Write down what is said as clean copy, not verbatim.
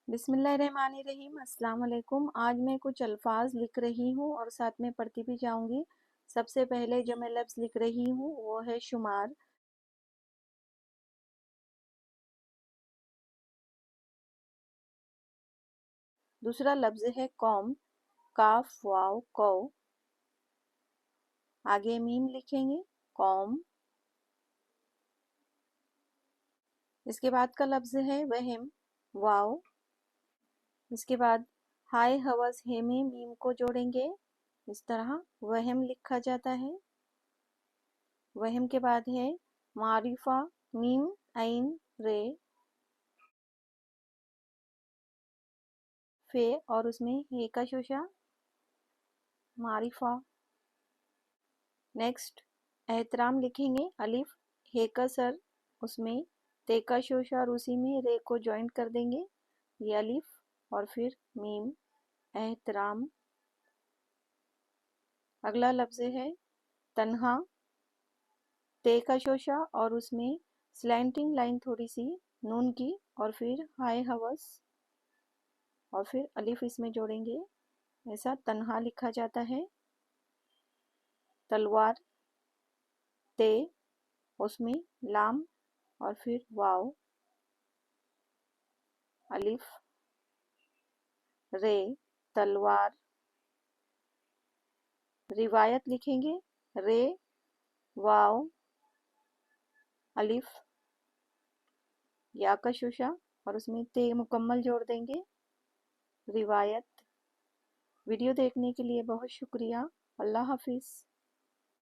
बिस्मिल्लाहिर्रहमानिर्रहीम। अस्सलाम वालेकुम। आज मैं कुछ अल्फाज लिख रही हूँ और साथ में पढ़ती भी जाऊंगी। सबसे पहले जो मैं लफ्ज़ लिख रही हूँ वो है शुमार। दूसरा लफ्ज़ है कौम, काफ वाव कौ। आगे मीम लिखेंगे, कौम। इसके बाद का लफ्ज़ है वहम, वाव। इसके बाद हाय हवस हे में मीम को जोड़ेंगे, इस तरह वहम लिखा जाता है। वहम के बाद है मारिफा, मीम ऐन रे, फे और उसमें हे का शोशा, मारिफा। नेक्स्ट एहतराम लिखेंगे, अलिफ हे का सर, उसमें ते का शोशा और उसी में रे को ज्वाइंट कर देंगे, ये अलिफ और फिर मीम, एहतराम। अगला लफ्ज़ है तन्हा, ते का शोशा और उसमें स्लैंटिंग लाइन थोड़ी सी नून की और फिर हाय हवस और फिर अलिफ इसमें जोड़ेंगे, ऐसा तन्हा लिखा जाता है। तलवार, ते उसमें लाम और फिर वाव, अलिफ, रे, तलवार। रिवायत लिखेंगे, रे, वाव, अलिफ, या का शुशा और उसमें ते मुकम्मल जोड़ देंगे, रिवायत। वीडियो देखने के लिए बहुत शुक्रिया। अल्लाह हाफिज़।